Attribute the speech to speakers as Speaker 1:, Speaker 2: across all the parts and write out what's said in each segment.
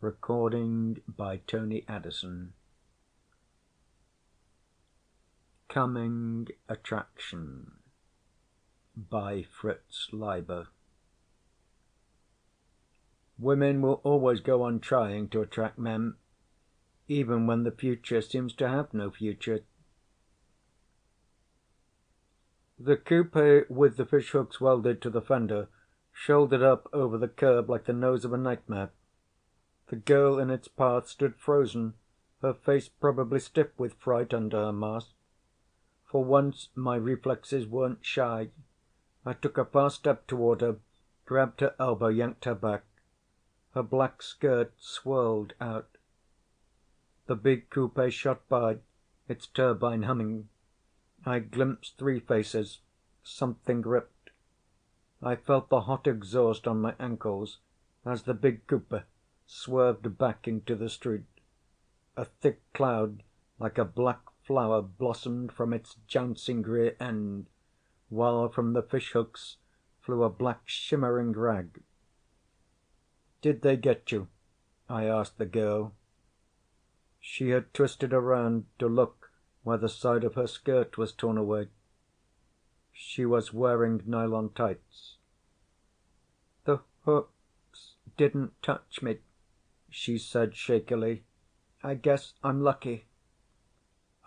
Speaker 1: Recording by Tony Addison. Coming Attraction by Fritz, Leiber. Women will always go on trying to attract men, even when the future seems to have no future. The coupe with the fishhooks welded to the fender shouldered up over the curb like the nose of a nightmare. The girl in its path stood frozen, her face probably stiff with fright under her mask. For once my reflexes weren't shy. I took a fast step toward her, grabbed her elbow, yanked her back. Her black skirt swirled out. The big coupe shot by, its turbine humming. I glimpsed three faces. Something ripped. I felt the hot exhaust on my ankles as the big coupe swerved back into the street. A thick cloud like a black flower blossomed from its jouncing rear end, while from the fishhooks flew a black shimmering rag. "Did they get you?" I asked the girl. She had twisted around to look where the side of her skirt was torn away. She was wearing nylon tights. "The hooks didn't touch me," she said shakily. "I guess I'm lucky."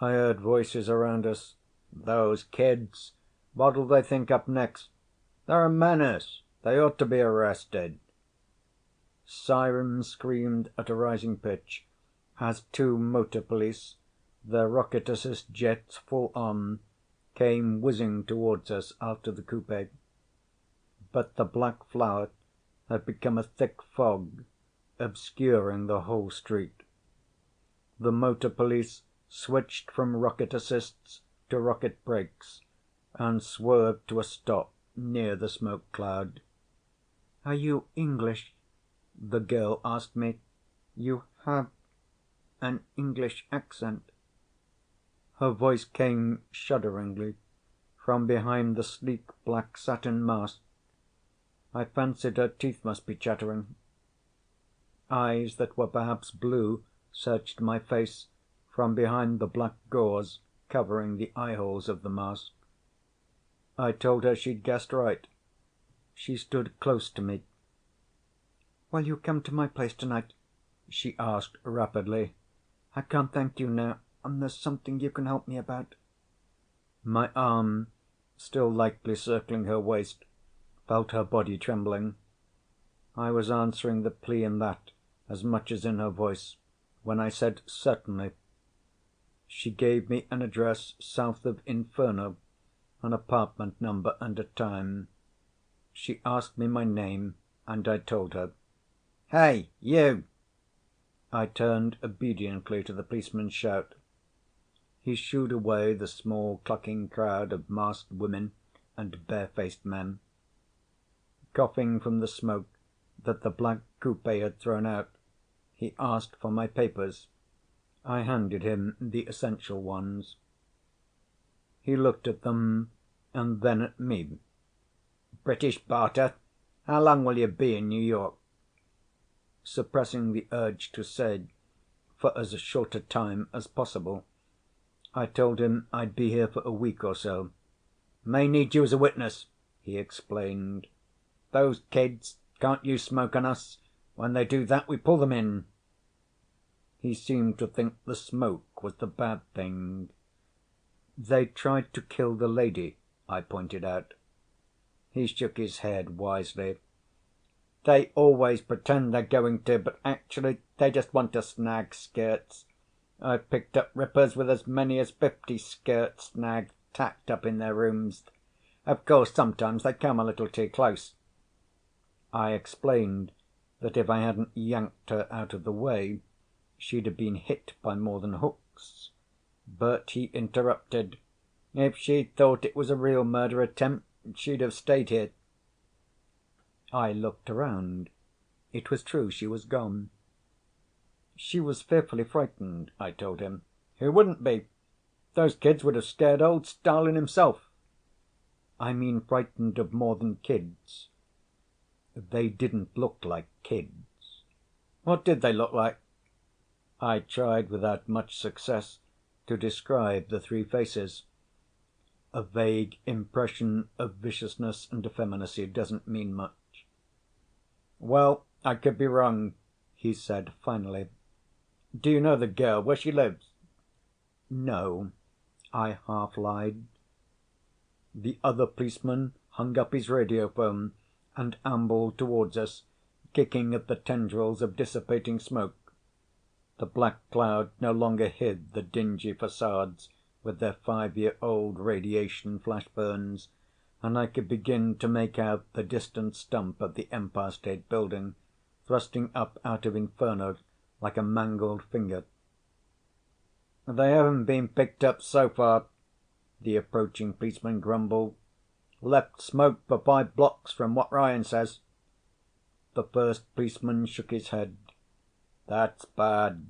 Speaker 1: I heard voices around us. "Those kids! What'll they think up next? They're a menace. They ought to be arrested." Sirens screamed at a rising pitch as two motor police, their rocket assist jets full on, came whizzing towards us after the coupe. But the black flower had become a thick fog, obscuring the whole street. The motor police switched from rocket assists to rocket brakes and swerved to a stop near the smoke cloud. "Are you English?" the girl asked me. "You have an English accent." Her voice came shudderingly from behind the sleek black satin mask. I fancied her teeth must be chattering. Eyes that were perhaps blue searched my face from behind the black gauze covering the eyeholes of the mask. I told her she'd guessed right. She stood close to me. "Will you come to my place tonight?" she asked rapidly. "I can't thank you now, and there's something you can help me about." My arm, still lightly circling her waist, felt her body trembling. I was answering the plea in that as much as in her voice when I said certainly. She gave me an address south of Inferno, an apartment number and a time. She asked me my name, and I told her. "Hey, you!" I turned obediently to the policeman's shout. He shooed away the small clucking crowd of masked women and barefaced men. Coughing from the smoke that the black coupe had thrown out, he asked for my papers. I handed him the essential ones. He looked at them and then at me. "British Barter? How long will you be in New York?" Suppressing the urge to say, "for as short a time as possible," I told him I'd be here for a week or so. "May need you as a witness," he explained. "Those kids can't use smoke on us. When they do that, we pull them in." He seemed to think the smoke was the bad thing. "They tried to kill the lady," I pointed out. He shook his head wisely. "They always pretend they're going to, but actually they just want to snag skirts. I've picked up rippers with as many as 50 skirts snagged, tacked up in their rooms. Of course, sometimes they come a little too close." I explained that if I hadn't yanked her out of the way, she'd have been hit by more than hooks. But he interrupted. "If she'd thought it was a real murder attempt, she'd have stayed here." I looked around. It was true, she was gone. "She was fearfully frightened," I told him. "Who wouldn't be? Those kids would have scared old Stalin himself." "I mean frightened of more than kids. They didn't look like kids." What did they look like? I tried without much success to describe the three faces. A vague impression of viciousness and effeminacy doesn't mean much. Well, I could be wrong, he said finally. Do you know the girl, where she lives? No, I half lied. The other policeman hung up his radiophone and ambled towards us, kicking at the tendrils of dissipating smoke. The black cloud no longer hid the dingy facades with their 5-year-old radiation flashburns, and I could begin to make out the distant stump of the Empire State Building, thrusting up out of inferno like a mangled finger. They haven't been picked up so far, the approaching policeman grumbled. Left smoke for 5 blocks from what Ryan says. The first policeman shook his head. That's bad,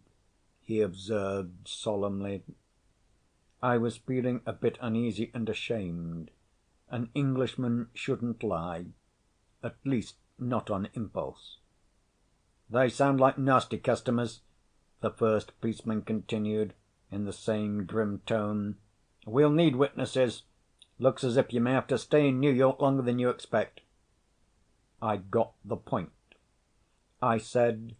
Speaker 1: he observed solemnly. I was feeling a bit uneasy and ashamed. An Englishman shouldn't lie, at least not on impulse. They sound like nasty customers, the first policeman continued in the same grim tone. We'll need witnesses. Looks as if you may have to stay in New York longer than you expect. I got the point. I said,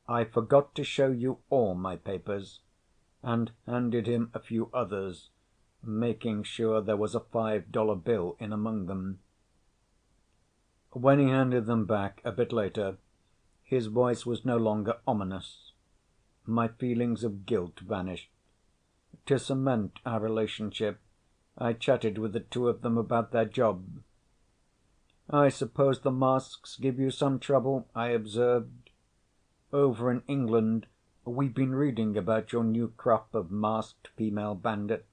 Speaker 1: I forgot to show you all my papers, and handed him a few others, making sure there was a $5 bill in among them. When he handed them back a bit later, his voice was no longer ominous. My feelings of guilt vanished. To cement our relationship, I chatted with the two of them about their job. I suppose the masks give you some trouble, I observed. Over in England, we've been reading about your new crop of masked female bandits.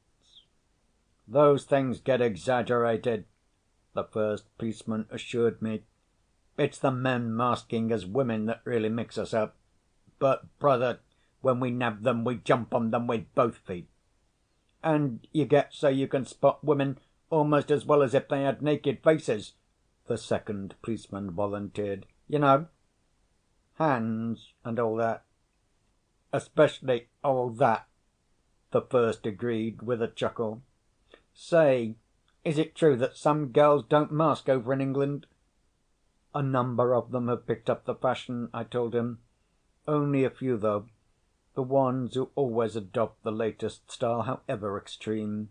Speaker 1: Those things get exaggerated, the first policeman assured me. It's the men masking as women that really mix us up. But, brother, when we nab them, we jump on them with both feet. And you get so you can spot women almost as well as if they had naked faces, the second policeman volunteered. You know, hands and all that. Especially all that, the first agreed with a chuckle. Say, is it true that some girls don't mask over in England? A number of them have picked up the fashion, I told him. Only a few, though. The ones who always adopt the latest style, however extreme.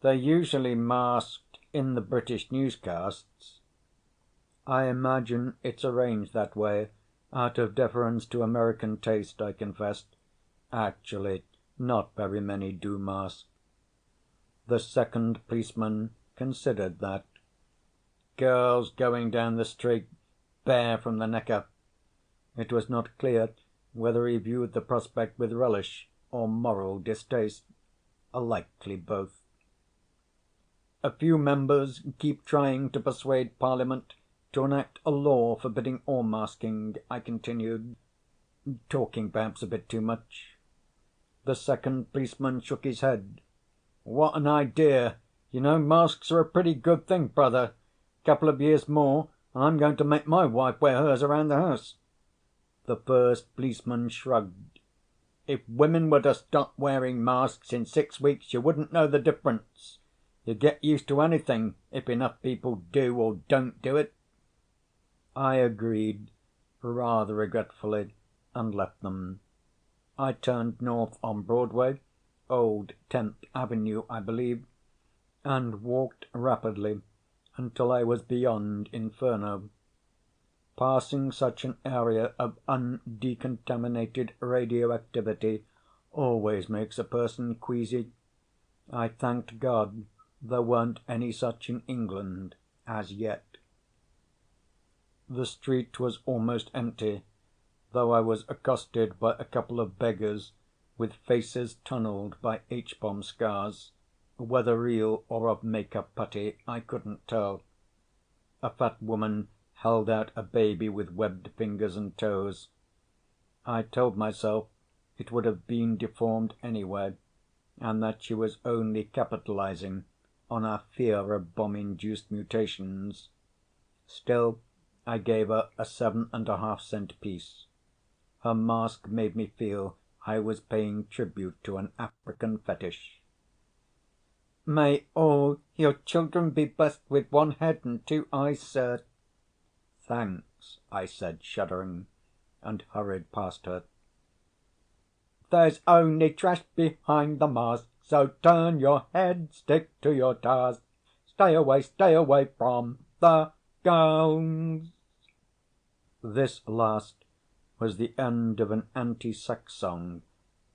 Speaker 1: They're usually masked in the British newscasts. I imagine it's arranged that way, out of deference to American taste, I confessed. Actually, not very many do mask. The second policeman considered that. Girls going down the street, bare from the neck up. It was not clear whether he viewed the prospect with relish or moral distaste. Likely both. A few members keep trying to persuade Parliament to enact a law forbidding all masking, I continued, talking perhaps a bit too much. The second policeman shook his head. What an idea! You know, masks are a pretty good thing, brother. Couple of years more, and I'm going to make my wife wear hers around the house. The first policeman shrugged. If women were to stop wearing masks in 6 weeks, you wouldn't know the difference. You get used to anything if enough people do or don't do it. I agreed, rather regretfully, and left them. I turned north on Broadway, old 10th Avenue, I believe, and walked rapidly until I was beyond Inferno. Passing such an area of undecontaminated radioactivity always makes a person queasy. I thanked God there weren't any such in England as yet. The street was almost empty, though I was accosted by a couple of beggars with faces tunneled by H-bomb scars. Whether real or of make-up putty, I couldn't tell. A fat woman held out a baby with webbed fingers and toes. I told myself it would have been deformed anyway, and that she was only capitalizing on our fear of bomb-induced mutations. Still, I gave her a 7.5 cent piece. Her mask made me feel I was paying tribute to an African fetish. "May all your children be blessed with one head and two eyes, sir." "Thanks," I said, shuddering, and hurried past her. "There's only trash behind the mask, so turn your head, stick to your task. Stay away from the girls." This last was the end of an anti-sex song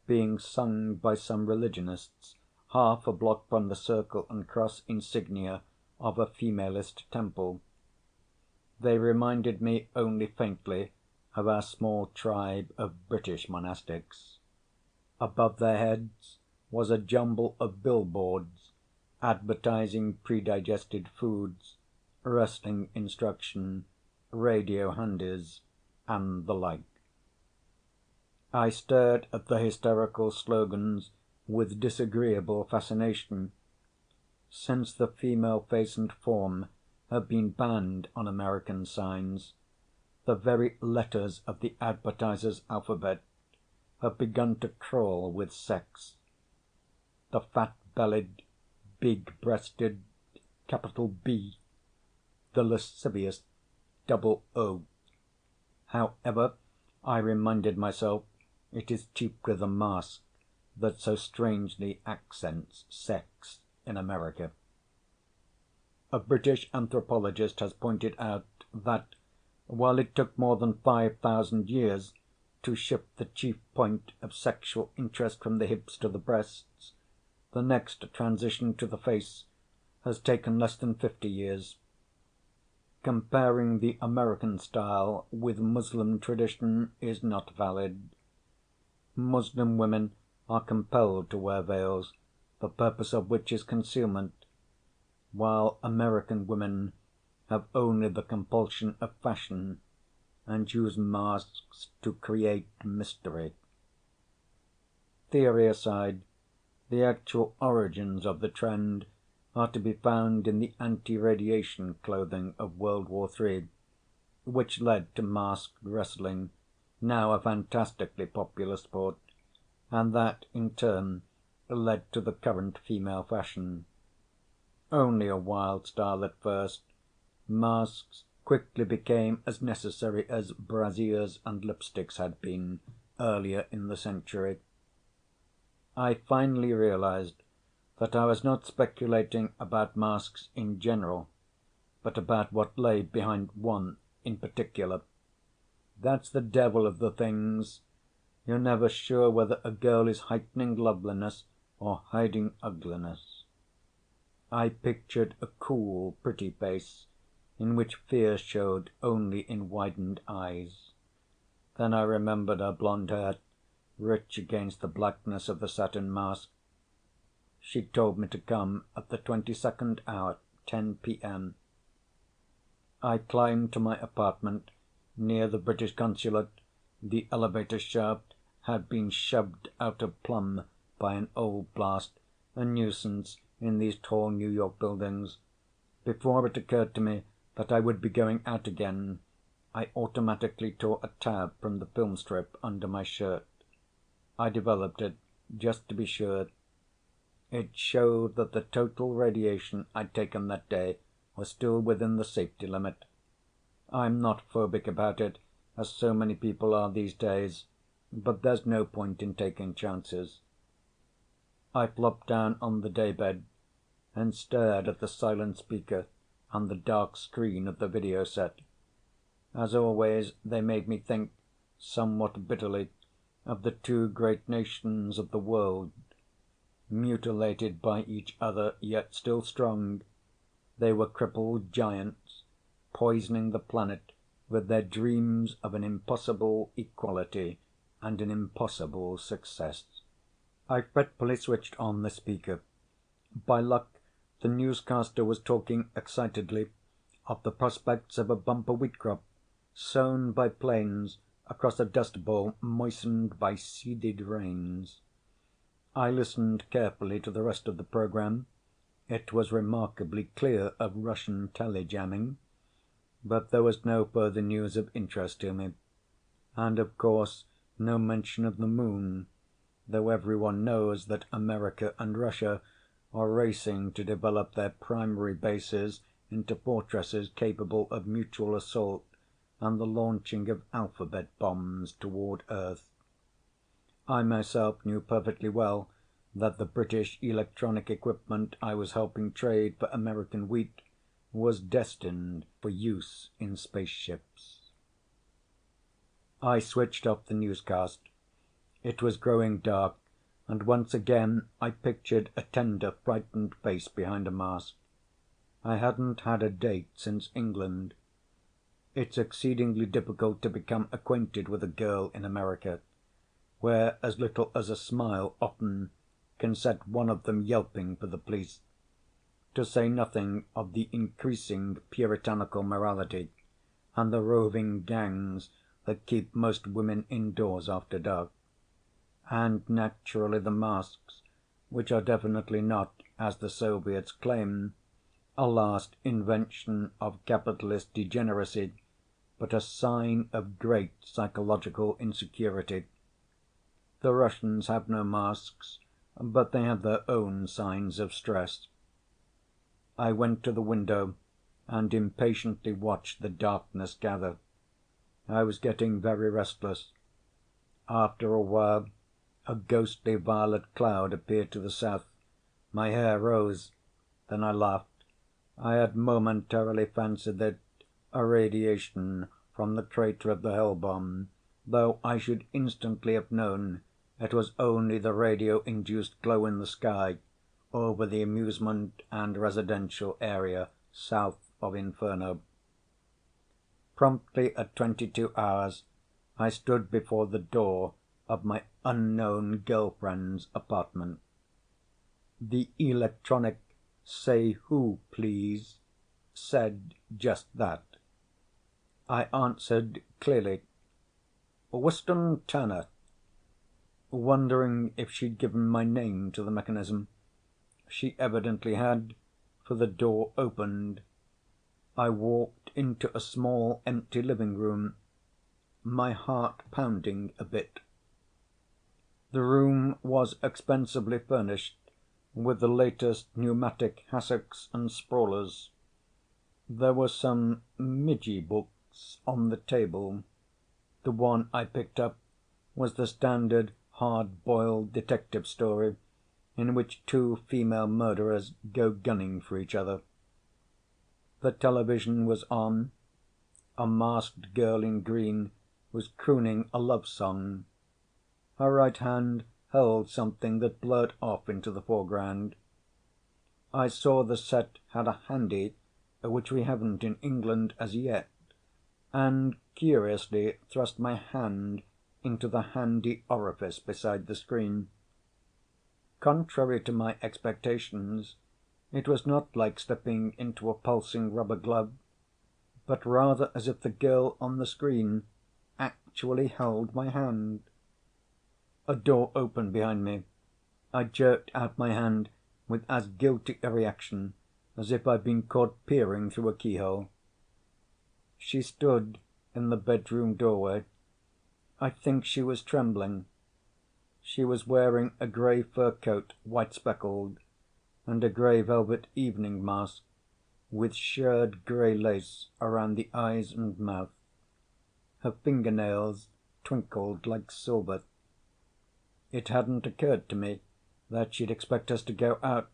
Speaker 1: being sung by some religionists half a block from the circle and cross insignia of a femalist temple. They reminded me only faintly of our small tribe of British monastics. Above their heads was a jumble of billboards advertising predigested foods, wrestling instruction, radio handies, and the like. I stared at the hysterical slogans with disagreeable fascination. Since the female face and form have been banned on American signs, the very letters of the advertisers' alphabet have begun to crawl with sex. The fat-bellied, big-breasted capital B, the lascivious double O. However, I reminded myself, it is chiefly the mask that so strangely accents sex in America. A British anthropologist has pointed out that, while it took more than 5,000 years to shift the chief point of sexual interest from the hips to the breasts, the next transition to the face has taken less than 50 years. Comparing the American style with Muslim tradition is not valid. Muslim women are compelled to wear veils, the purpose of which is concealment, while American women have only the compulsion of fashion and use masks to create mystery. Theory aside, the actual origins of the trend are to be found in the anti-radiation clothing of World War III, which led to masked wrestling, now a fantastically popular sport, and that, in turn, led to the current female fashion. Only a wild style at first, masks quickly became as necessary as brassieres and lipsticks had been earlier in the century. I finally realized that I was not speculating about masks in general, but about what lay behind one in particular. That's the devil of the things. You're never sure whether a girl is heightening loveliness or hiding ugliness. I pictured a cool, pretty face in which fear showed only in widened eyes. Then I remembered her blonde hair, rich against the blackness of the satin mask. She told me to come at the 22nd hour, 10 p.m. I climbed to my apartment near the British consulate. The elevator shaft had been shoved out of plumb by an old blast, a nuisance in these tall New York buildings. Before it occurred to me that I would be going out again, I automatically tore a tab from the film strip under my shirt. I developed it, just to be sure. It showed that the total radiation I'd taken that day was still within the safety limit. I'm not phobic about it, as so many people are these days, but there's no point in taking chances. I flopped down on the daybed and stared at the silent speaker and the dark screen of the video set. As always, they made me think, somewhat bitterly, of the two great nations of the world. Mutilated by each other, yet still strong, they were crippled giants, poisoning the planet with their dreams of an impossible equality and an impossible success. I fretfully switched on the speaker. By luck, the newscaster was talking excitedly of the prospects of a bumper wheat crop, sown by planes across a dust bowl moistened by seeded rains. I listened carefully to the rest of the program. It was remarkably clear of Russian telejamming, but there was no further news of interest to me. And of course, No mention of the moon, though everyone knows that America and Russia are racing to develop their primary bases into fortresses capable of mutual assault and the launching of alphabet bombs toward Earth. I myself knew perfectly well that the British electronic equipment I was helping trade for American wheat was destined for use in spaceships. I switched off the newscast. It was growing dark, and once again I pictured a tender, frightened face behind a mask. I hadn't had a date since England. It's exceedingly difficult to become acquainted with a girl in America, where as little as a smile often can set one of them yelping for the police, to say nothing of the increasing puritanical morality and the roving gangs that keep most women indoors after dark. And naturally the masks, which are definitely not, as the Soviets claim, a last invention of capitalist degeneracy, but a sign of great psychological insecurity. The Russians have no masks, but they have their own signs of stress. I went to the window and impatiently watched the darkness gather. I was getting very restless. After a while, a ghostly violet cloud appeared to the south. My hair rose. Then I laughed. I had momentarily fancied it a radiation from the crater of the Hell bomb, though I should instantly have known it was only the radio-induced glow in the sky over the amusement and residential area south of Inferno. Promptly at 22 hours, I stood before the door of my unknown girlfriend's apartment. The electronic "Say who, please" said just that. I answered clearly, "Weston Turner," wondering if she'd given my name to the mechanism. She evidently had, for the door opened. I walked into a small empty living room, my heart pounding a bit. The room was expensively furnished with the latest pneumatic hassocks and sprawlers. There were some midgy books on the table. The one I picked up was the standard hard-boiled detective story in which two female murderers go gunning for each other. The television was on. A masked girl in green was crooning a love song. Her right hand held something that blurred off into the foreground. I saw the set had a handy, which we haven't in England as yet, and curiously thrust my hand into the handy orifice beside the screen. Contrary to my expectations, it was not like slipping into a pulsing rubber glove, but rather as if the girl on the screen actually held my hand. A door opened behind me. I jerked out my hand with as guilty a reaction as if I'd been caught peering through a keyhole. She stood in the bedroom doorway. I think she was trembling. She was wearing a grey fur coat, white speckled, and a grey velvet evening mask with shirred grey lace around the eyes and mouth. Her fingernails twinkled like silver. It hadn't occurred to me that she'd expect us to go out.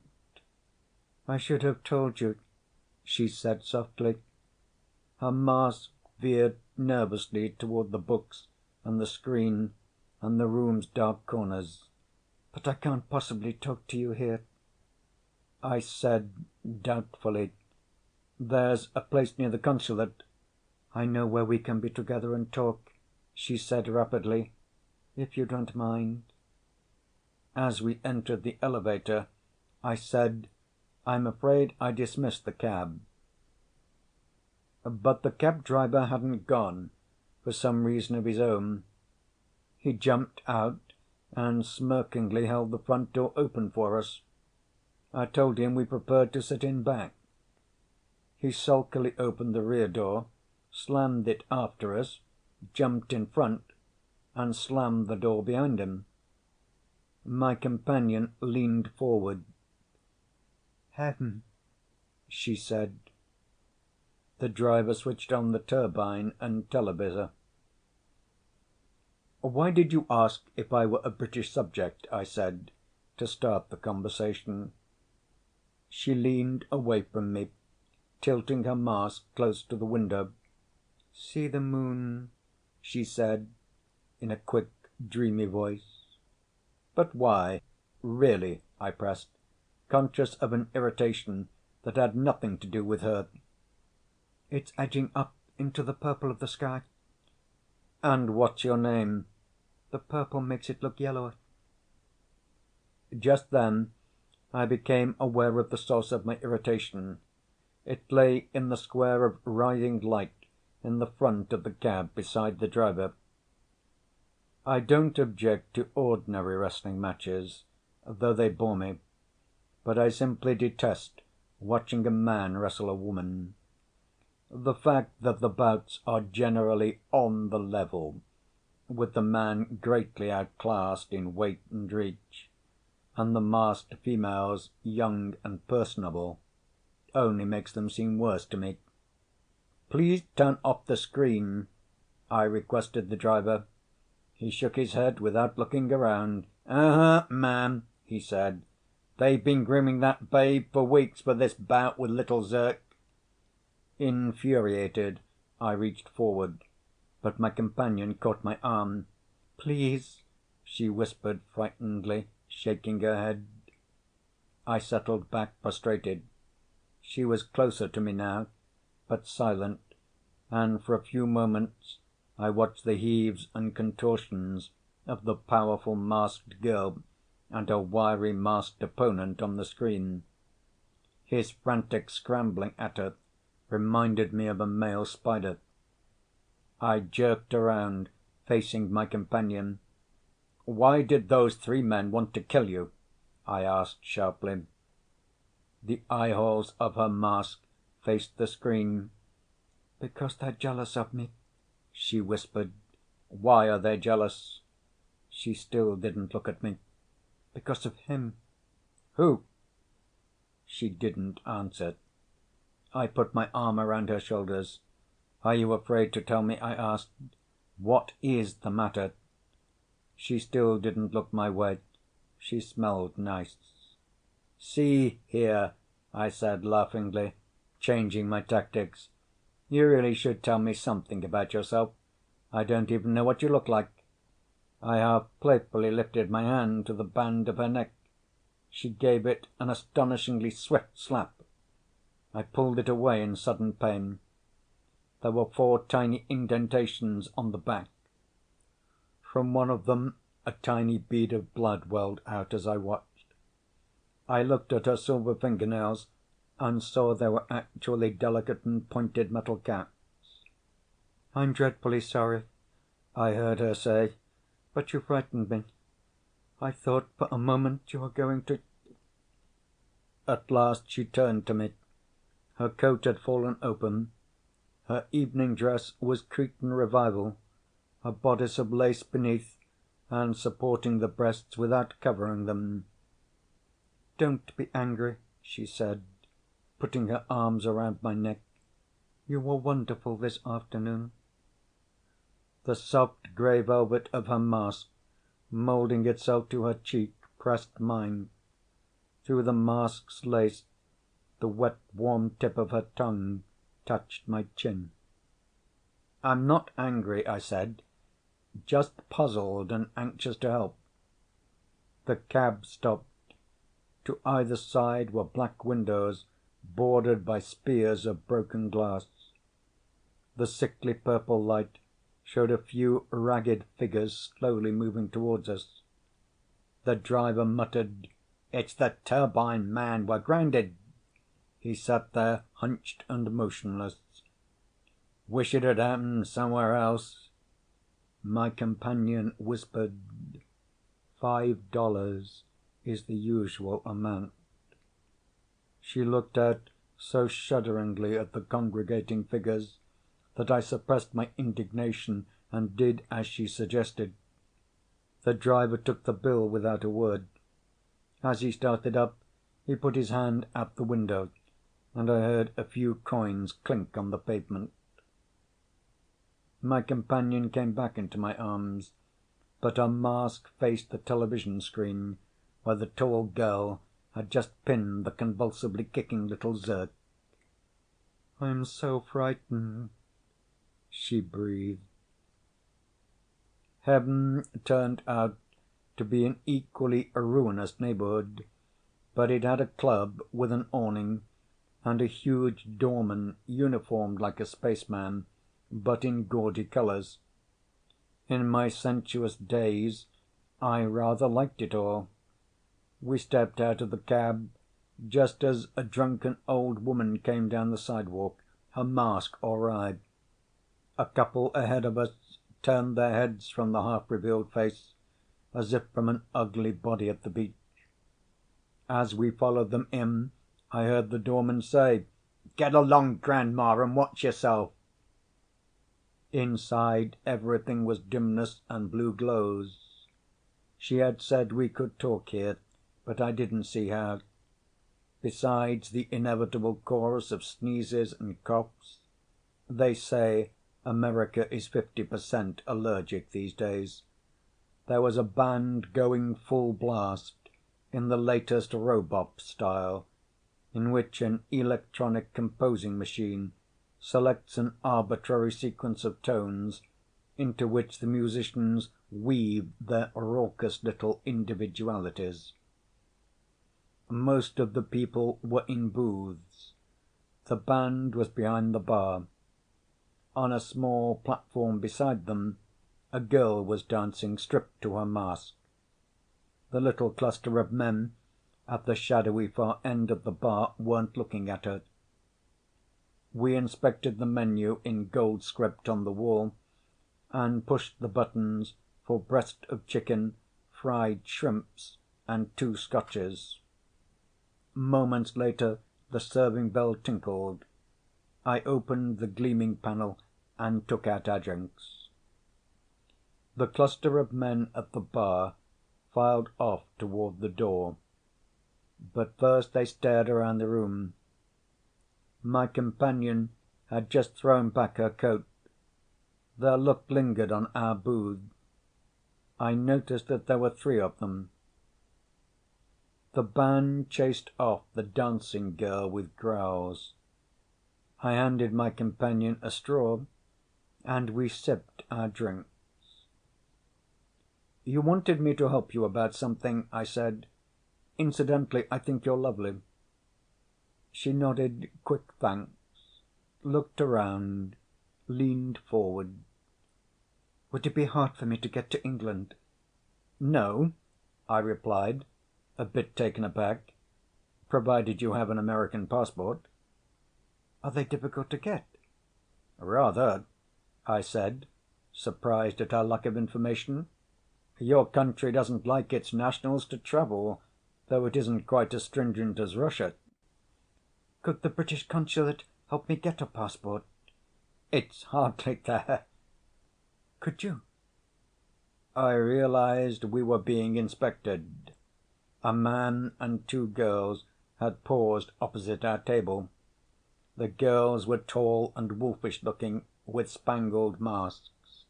Speaker 1: "I should have told you," she said softly. Her mask veered nervously toward the books and the screen and the room's dark corners. "But I can't possibly talk to you here," I said doubtfully. "There's a place near the consulate." "I know where we can be together and talk," she said rapidly, "if you don't mind." As we entered the elevator, I said, "I'm afraid I dismissed the cab." But the cab driver hadn't gone, for some reason of his own. He jumped out and smirkingly held the front door open for us. I told him we preferred to sit in back. He sulkily opened the rear door, slammed it after us, jumped in front, and slammed the door behind him. My companion leaned forward. "Heaven," she said. The driver switched on the turbine and televisor. "Why did you ask if I were a British subject?" I said, to start the conversation. She leaned away from me, tilting her mask close to the window. "See the moon," she said, in a quick, dreamy voice. "But why? Really?" I pressed, conscious of an irritation that had nothing to do with her. "It's edging up into the purple of the sky." "And what's your name?" "The purple makes it look yellower." Just then I became aware of the source of my irritation. It lay in the square of writhing light in the front of the cab beside the driver. I don't object to ordinary wrestling matches, though they bore me, but I simply detest watching a man wrestle a woman. The fact that the bouts are generally on the level, with the man greatly outclassed in weight and reach, and the masked females young and personable, only makes them seem worse to me. "Please turn off the screen," I requested the driver. He shook his head without looking around. "Uh-huh, ma'am," he said. "They've been grooming that babe for weeks for this bout with little Zirk." Infuriated, I reached forward, but my companion caught my arm. "Please," she whispered frightenedly, shaking her head. I settled back, frustrated. She was closer to me now, but silent, and for a few moments I watched the heaves and contortions of the powerful masked girl and her wiry masked opponent on the screen. His frantic scrambling at her reminded me of a male spider. I jerked around, facing my companion. "Why did those three men want to kill you?" I asked sharply. The eyeholes of her mask faced the screen. "Because they're jealous of me," she whispered. "Why are they jealous?" She still didn't look at me. "Because of him." "Who?" She didn't answer. I put my arm around her shoulders. "Are you afraid to tell me?" I asked. "What is the matter?" She still didn't look my way. She smelled nice. "See here," I said laughingly, changing my tactics. "You really should tell me something about yourself. I don't even know what you look like." I half playfully lifted my hand to the band of her neck. She gave it an astonishingly swift slap. I pulled it away in sudden pain. There were 4 tiny indentations on the back. From one of them a tiny bead of blood welled out as I watched. I looked at her silver fingernails and saw they were actually delicate and pointed metal caps. "I'm dreadfully sorry," I heard her say, "but you frightened me. I thought for a moment you were going to—" At last she turned to me. Her coat had fallen open. Her evening dress was Cretan revival, a bodice of lace beneath and supporting the breasts without covering them. "Don't be angry," she said, putting her arms around my neck. "You were wonderful this afternoon." The soft grey velvet of her mask, moulding itself to her cheek, pressed mine. Through the mask's lace, the wet, warm tip of her tongue touched my chin. "I'm not angry," I said, "just puzzled and anxious to help." The cab stopped. To either side were black windows bordered by spears of broken glass. The sickly purple light showed a few ragged figures slowly moving towards us. The driver muttered, "It's the turbine, man. We're grounded." He sat there, hunched and motionless. "Wish it had happened somewhere else." My companion whispered, $5 is the usual amount. She looked out so shudderingly at the congregating figures that I suppressed my indignation and did as she suggested. The driver took the bill without a word. As he started up, he put his hand out the window, and I heard a few coins clink on the pavement. My companion came back into my arms, but her mask faced the television screen where the tall girl had just pinned the convulsively kicking little Zirk. "I'm so frightened," she breathed. Heaven turned out to be an equally ruinous neighborhood, but it had a club with an awning and a huge doorman uniformed like a spaceman, but in gaudy colors. In my sensuous daze, I rather liked it all. We stepped out of the cab just as a drunken old woman came down the sidewalk, her mask awry. A couple ahead of us turned their heads from the half-revealed face, as if from an ugly body at the beach. As we followed them in, I heard the doorman say, "Get along, Grandma, and watch yourself." Inside, everything was dimness and blue glows. She had said we could talk here, but I didn't see how. Besides the inevitable chorus of sneezes and coughs, they say America is 50% allergic these days. There was a band going full blast in the latest robop style, in which an electronic composing machine selects an arbitrary sequence of tones into which the musicians weave their raucous little individualities. Most of the people were in booths. The band was behind the bar. On a small platform beside them, a girl was dancing, stripped to her mask. The little cluster of men at the shadowy far end of the bar weren't looking at her. We inspected the menu in gold script on the wall and pushed the buttons for breast of chicken, fried shrimps, and 2 scotches. Moments later, the serving bell tinkled. I opened the gleaming panel and took out our drinks. The cluster of men at the bar filed off toward the door, but first they stared around the room. My companion had just thrown back her coat. Their look lingered on our booth. I noticed that there were 3 of them. The band chased off the dancing girl with growls. I handed my companion a straw, and we sipped our drinks. "You wanted me to help you about something," I said. "Incidentally, I think you're lovely." She nodded quick thanks, looked around, leaned forward. "Would it be hard for me to get to England?" "No," I replied, a bit taken aback, "provided you have an American passport." "Are they difficult to get?" "Rather," I said, surprised at our lack of information. "Your country doesn't like its nationals to travel, though it isn't quite as stringent as Russia." "Could the British consulate help me get a passport?" "It's hardly there." "Could you?" I realized we were being inspected. A man and 2 girls had paused opposite our table. The girls were tall and wolfish looking, with spangled masks.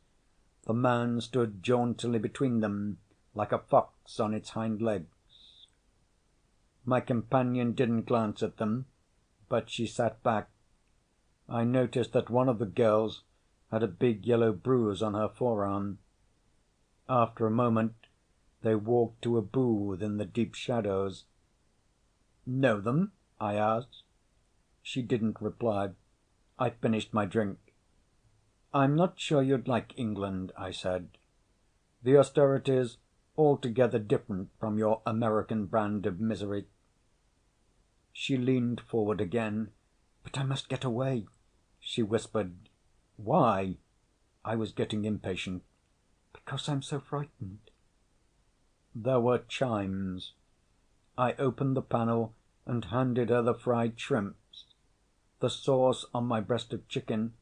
Speaker 1: The man stood jauntily between them, like a fox on its hind legs. My companion didn't glance at them, but she sat back. I noticed that one of the girls had a big yellow bruise on her forearm. After a moment, they walked to a booth in the deep shadows. "Know them?" I asked. She didn't reply. I finished my drink. "I'm not sure you'd like England," I said. "The austerity's altogether different from your American brand of misery." She leaned forward again. "But I must get away," she whispered. "Why?" I was getting impatient. "Because I'm so frightened." There were chimes. I opened the panel and handed her the fried shrimps. The sauce on my breast of chicken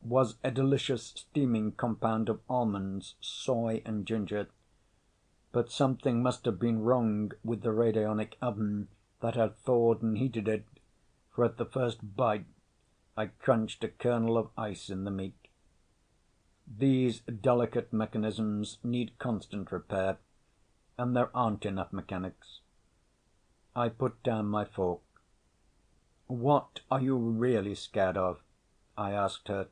Speaker 1: was a delicious steaming compound of almonds, soy, and ginger. but something must have been wrong with the radionic oven that had thawed and heated it, for at the first bite I crunched a kernel of ice in the meat. These delicate mechanisms need constant repair, and there aren't enough mechanics. I put down my fork. "What are you really scared of?" I asked her.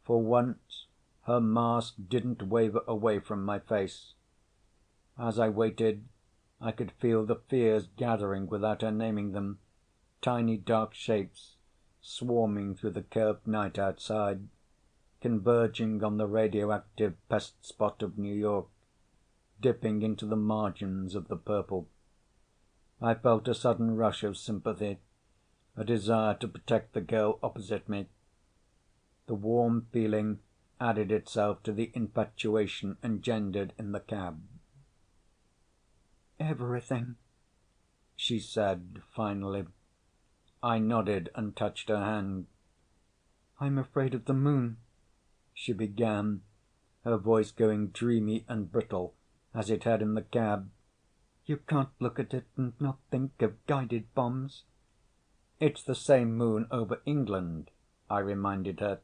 Speaker 1: For once, her mask didn't waver away from my face. As I waited, I could feel the fears gathering without her naming them, tiny dark shapes swarming through the curved night outside, converging on the radioactive pest spot of New York, dipping into the margins of the purple. I felt a sudden rush of sympathy, a desire to protect the girl opposite me. The warm feeling added itself to the infatuation engendered in the cab. "Everything," she said finally. I nodded and touched her hand. "I'm afraid of the moon," she began, her voice going dreamy and brittle as it had in the cab. "You can't look at it and not think of guided bombs." "It's the same moon over England," I reminded her.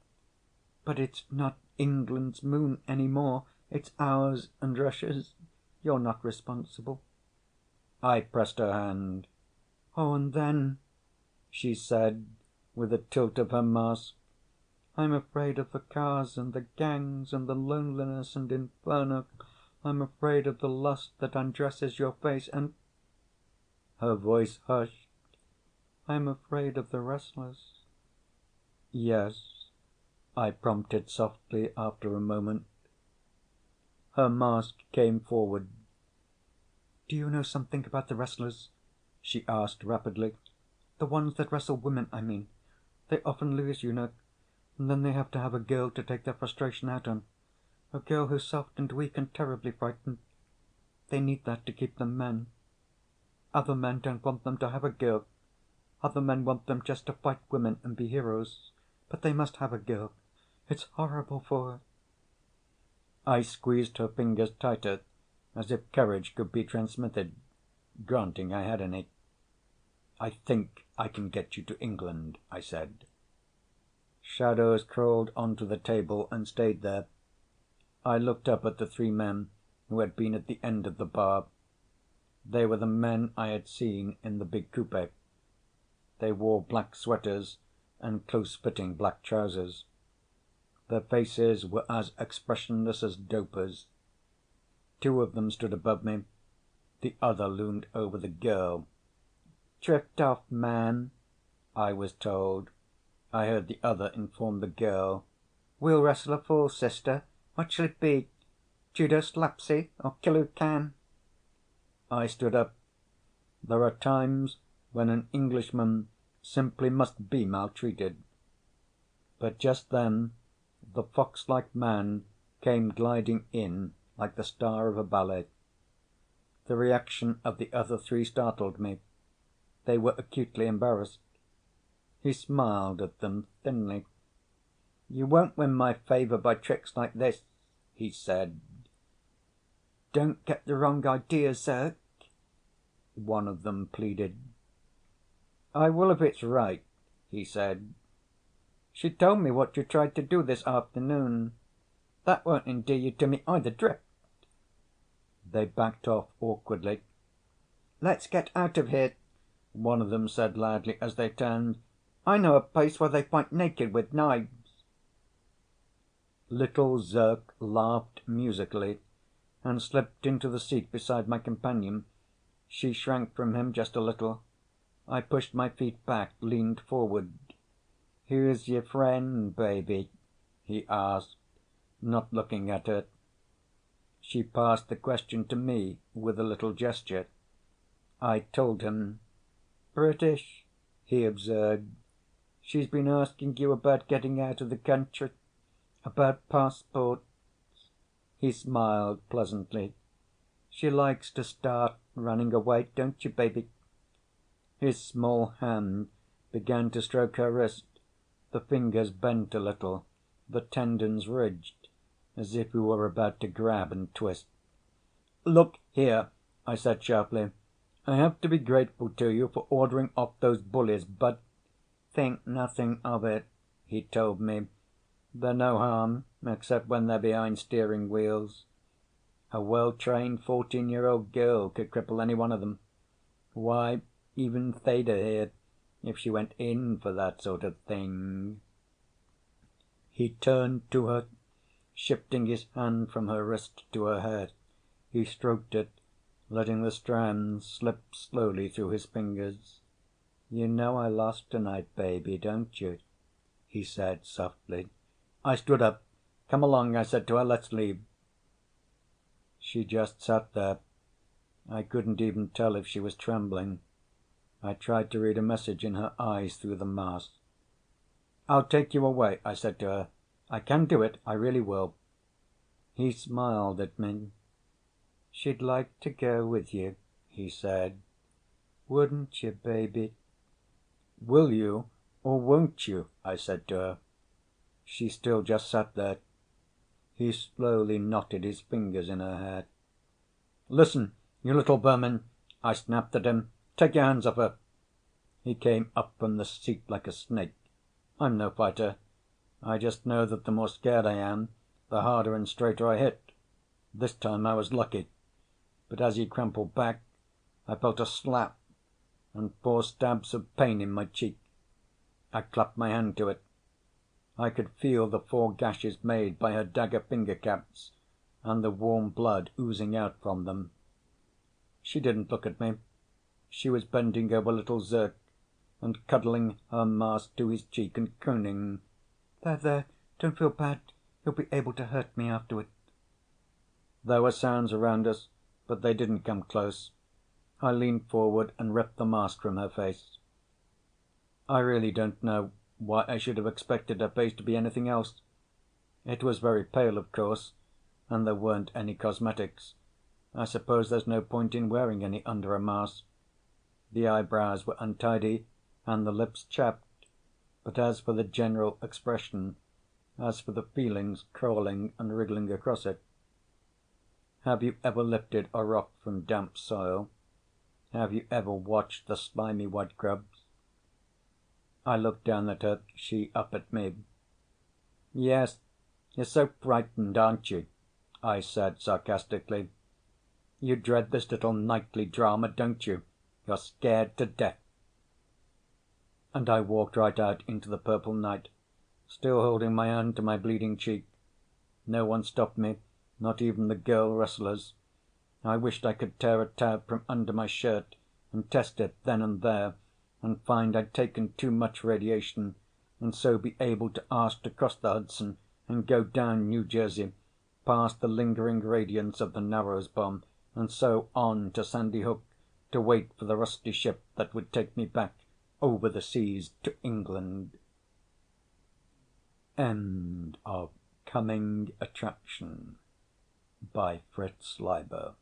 Speaker 1: "But it's not England's moon any more. It's ours and Russia's. You're not responsible." I pressed her hand. "Oh, and then," she said, with a tilt of her mask, "I'm afraid of the cars and the gangs and the loneliness and inferno. I'm afraid of the lust that undresses your face and—" Her voice hushed. "I'm afraid of the restless." "Yes?" I prompted softly after a moment. Her mask came forward. "Do you know something about the wrestlers?" she asked rapidly. "The ones that wrestle women, I mean. They often lose, you know, and then they have to have a girl to take their frustration out on. A girl who's soft and weak and terribly frightened. They need that to keep them men. Other men don't want them to have a girl. Other men want them just to fight women and be heroes. But they must have a girl. It's horrible for her." I squeezed her fingers tighter, as if courage could be transmitted, granting I had any. "I think I can get you to England," I said. Shadows crawled onto the table and stayed there. I looked up at the three men who had been at the end of the bar. They were the men I had seen in the big coupe. They wore black sweaters and close-fitting black trousers. Their faces were as expressionless as dopers. Two of them stood above me. The other loomed over the girl. "Drift off, man," I was told. I heard the other inform the girl. "We'll wrestle a fool, sister. What shall it be? Judo slapsy or kill who can?" I stood up. There are times when an Englishman simply must be maltreated. But just then the fox-like man came gliding in like the star of a ballet. The reaction of the other three startled me. They were acutely embarrassed. He smiled at them thinly. "You won't win my favour by tricks like this," he said. "Don't get the wrong idea, Zirk," one of them pleaded. "I will if it's right," he said. "She told me what you tried to do this afternoon. That won't endear you to me either, Drift." They backed off awkwardly. "Let's get out of here," one of them said loudly as they turned. "I know a place where they fight naked with knives." Little Zirk laughed musically and slipped into the seat beside my companion. She shrank from him just a little. I pushed my feet back, leaned forward. "Who's your friend, baby?" he asked, not looking at her. She passed the question to me with a little gesture. I told him. "British," he observed. "She's been asking you about getting out of the country, about passports." He smiled pleasantly. "She likes to start running away, don't you, baby?" His small hand began to stroke her wrist. The fingers bent a little, the tendons ridged, as if he were about to grab and twist. Look here, I said sharply. I have to be grateful to you for ordering off those bullies, but think nothing of it, he told me. They're no harm, except when they're behind steering wheels. A well-trained 14-year-old girl could cripple any one of them. Why, even Theda here, if she went in for that sort of thing. He turned to her, shifting his hand from her wrist to her hair. He stroked it, letting the strands slip slowly through his fingers. You know I lost tonight, baby, don't you? He said softly. I stood up. Come along, I said to her. Let's leave. She just sat there. I couldn't even tell if she was trembling. I tried to read a message in her eyes through the mask. I'll take you away, I said to her. I can do it. I really will. He smiled at me. She'd like to go with you, he said. Wouldn't you, baby? Will you or won't you? I said to her. She still just sat there. He slowly knotted his fingers in her hair. Listen, you little vermin, I snapped at him. Take your hands off her. He came up from the seat like a snake. I'm no fighter. I just know that the more scared I am, the harder and straighter I hit. This time I was lucky. But as he crumpled back, I felt a slap and 4 stabs of pain in my cheek. I clapped my hand to it. I could feel the 4 gashes made by her dagger finger caps and the warm blood oozing out from them. She didn't look at me. She was bending over little Zirk and cuddling her mask to his cheek and crooning, There, don't feel bad. You'll be able to hurt me afterward. There were sounds around us, but they didn't come close. I leaned forward and ripped the mask from her face. I really don't know why I should have expected her face to be anything else. It was very pale, of course, and there weren't any cosmetics. I suppose there's no point in wearing any under a mask. The eyebrows were untidy and the lips chapped, but as for the general expression, as for the feelings crawling and wriggling across it. Have you ever lifted a rock from damp soil? Have you ever watched the slimy white grubs? I looked down at her, she up at me. Yes, you're so frightened, aren't you? I said sarcastically. You dread this little nightly drama, don't you? You're scared to death. And I walked right out into the purple night, still holding my hand to my bleeding cheek. No one stopped me, not even the girl wrestlers. I wished I could tear a tab from under my shirt and test it then and there, and find I'd taken too much radiation, and so be able to ask to cross the Hudson and go down New Jersey, past the lingering radiance of the Narrows bomb, and so on to Sandy Hook, to wait for the rusty ship that would take me back over the seas to England. End of Coming Attraction by Fritz Leiber.